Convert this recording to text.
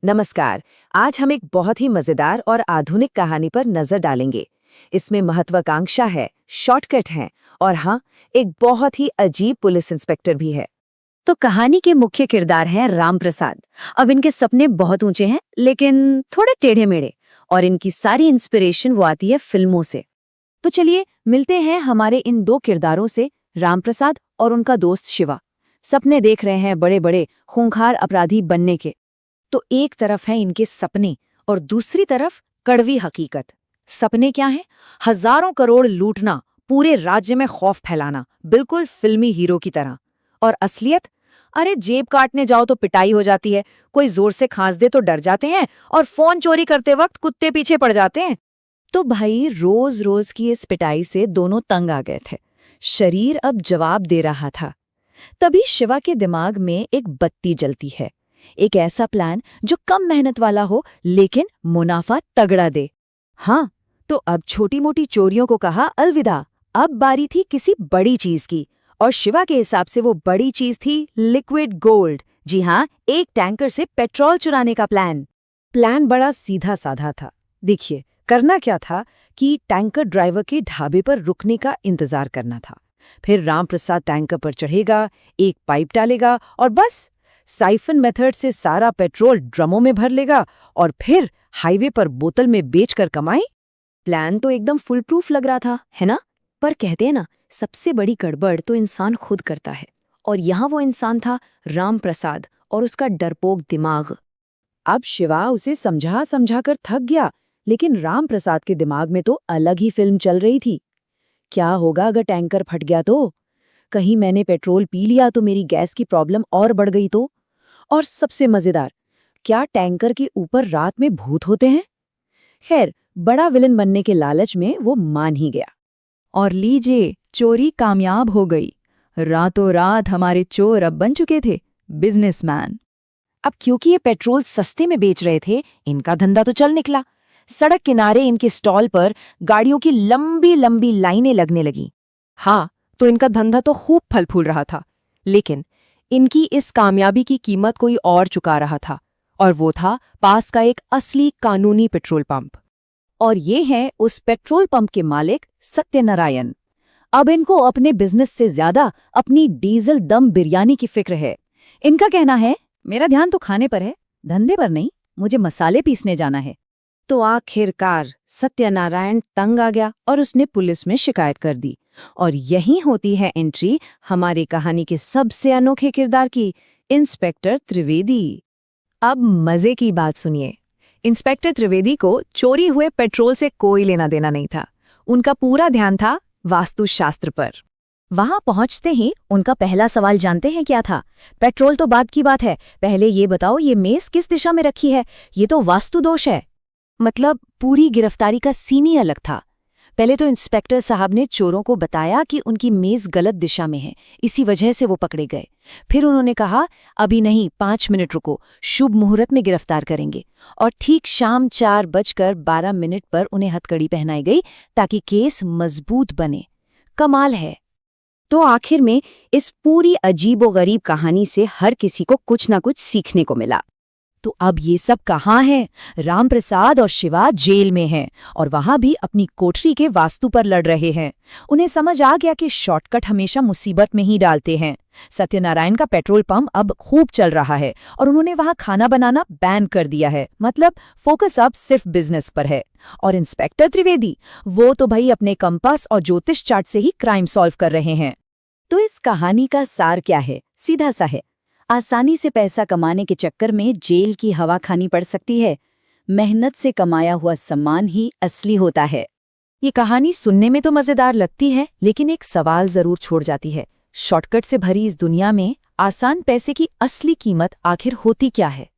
नमस्कार। आज हम एक बहुत ही मजेदार और आधुनिक कहानी पर नजर डालेंगे। इसमें महत्वाकांक्षा है, शॉर्टकट है और हाँ, एक बहुत ही अजीब पुलिस इंस्पेक्टर भी है। तो कहानी के मुख्य किरदार हैं राम प्रसाद। अब इनके सपने बहुत ऊंचे हैं, लेकिन थोड़े टेढ़े मेढ़े, और इनकी सारी इंस्पिरेशन वो आती है फिल्मों से। तो चलिए मिलते हैं हमारे इन दो किरदारों से, राम प्रसाद और उनका दोस्त शिवा। सपने देख रहे हैं बड़े बड़े खूंखार अपराधी बनने के। तो एक तरफ है इनके सपने और दूसरी तरफ कड़वी हकीकत। सपने क्या है? हजारों करोड़ लूटना, पूरे राज्य में खौफ फैलाना, बिल्कुल फिल्मी हीरो की तरह। और असलियत? अरे जेब काटने जाओ तो पिटाई हो जाती है, कोई जोर से खांस दे तो डर जाते हैं, और फोन चोरी करते वक्त कुत्ते पीछे पड़ जाते हैं। तो भाई रोज रोज की इस पिटाई से दोनों तंग आ गए थे। शरीर अब जवाब दे रहा था। तभी शिवा के दिमाग में एक बत्ती जलती है। एक ऐसा प्लान जो कम मेहनत वाला हो लेकिन मुनाफा तगड़ा दे। हाँ, तो अब छोटी मोटी चोरियों को कहा अलविदा। अब बारी थी किसी बड़ी चीज की, और शिवा के हिसाब से वो बड़ी चीज थी लिक्विड गोल्ड। जी हाँ, एक टैंकर से पेट्रोल चुराने का प्लान बड़ा सीधा साधा था। देखिए, करना क्या था कि टैंकर ड्राइवर के ढाबे पर रुकने का इंतजार करना था। फिर रामप्रसाद टैंकर पर चढ़ेगा, एक पाइप डालेगा और बस साइफन मेथड से सारा पेट्रोल ड्रमों में भर लेगा और फिर हाईवे पर बोतल में बेचकर कमाई। प्लान तो एकदम फुल प्रूफ लग रहा था, है ना? पर कहते हैं ना, सबसे बड़ी गड़बड़ तो इंसान खुद करता है। और यहाँ वो इंसान था रामप्रसाद और उसका डरपोक दिमाग। अब शिवा उसे समझा समझा कर थक गया, लेकिन रामप्रसाद के दिमाग में तो अलग ही फिल्म चल रही थी। क्या होगा अगर टैंकर फट गया तो? कहीं मैंने पेट्रोल पी लिया तो मेरी गैस की प्रॉब्लम और बढ़ गई तो? और सबसे मजेदार, क्या टैंकर के ऊपर रात में भूत होते हैं? खैर, बड़ा विलन बनने के लालच में वो मान ही गया। और लीजिए, चोरी कामयाब हो गई। रातों रात हमारे चोर अब बन चुके थे बिजनेसमैन। अब क्योंकि ये पेट्रोल सस्ते में बेच रहे थे, इनका धंधा तो चल निकला। सड़क किनारे इनके स्टॉल पर गाड़ियों की लंबी लंबी लाइनें लगने लगी। हाँ, तो इनका धंधा तो खूब फल फूल रहा था। लेकिन इनकी इस कामयाबी की कीमत कोई और चुका रहा था, और वो था पास का एक असली कानूनी पेट्रोल पंप। और ये है उस पेट्रोल पंप के मालिक सत्यनारायण। अब इनको अपने बिजनेस से ज्यादा अपनी डीजल दम बिरयानी की फिक्र है। इनका कहना है, मेरा ध्यान तो खाने पर है, धंधे पर नहीं, मुझे मसाले पीसने जाना है। तो आखिरकार सत्यनारायण तंग आ गया और उसने पुलिस में शिकायत कर दी। और यही होती है एंट्री हमारी कहानी के सबसे अनोखे किरदार की, इंस्पेक्टर त्रिवेदी। अब मजे की बात सुनिए। इंस्पेक्टर त्रिवेदी को चोरी हुए पेट्रोल से कोई लेना देना नहीं था। उनका पूरा ध्यान था वास्तुशास्त्र पर। वहां पहुंचते ही उनका पहला सवाल जानते हैं क्या था? पेट्रोल तो बाद की बात है, पहले ये बताओ ये मेज किस दिशा में रखी है? ये तो वास्तु दोष है। मतलब पूरी गिरफ्तारी का सीन ही अलग था। पहले तो इंस्पेक्टर साहब ने चोरों को बताया कि उनकी मेज गलत दिशा में है, इसी वजह से वो पकड़े गए। फिर उन्होंने कहा, अभी नहीं, 5 मिनट रुको, शुभ मुहूर्त में गिरफ्तार करेंगे। और ठीक शाम 4:12 पर उन्हें हथकड़ी पहनाई गई ताकि केस मजबूत बने। कमाल है। तो आखिर में इस पूरी अजीबोगरीब कहानी से हर किसी को कुछ ना कुछ सीखने को मिला। तो अब ये सब कहाँ हैं? रामप्रसाद और शिवा जेल में हैं और वहां भी अपनी कोठरी के वास्तु पर लड़ रहे हैं। उन्हें समझ आ गया कि शॉर्टकट हमेशा मुसीबत में ही डालते हैं। सत्यनारायण का पेट्रोल पंप अब खूब चल रहा है और उन्होंने वहां खाना बनाना बैन कर दिया है। मतलब फोकस अब सिर्फ बिजनेस पर है। और इंस्पेक्टर त्रिवेदी, वो तो भाई अपने कंपास और ज्योतिष चार्ट से ही क्राइम सॉल्व कर रहे हैं। तो इस कहानी का सार क्या है? सीधा सा है, आसानी से पैसा कमाने के चक्कर में जेल की हवा खानी पड़ सकती है। मेहनत से कमाया हुआ सम्मान ही असली होता है। ये कहानी सुनने में तो मजेदार लगती है, लेकिन एक सवाल जरूर छोड़ जाती है। शॉर्टकट से भरी इस दुनिया में आसान पैसे की असली कीमत आखिर होती क्या है?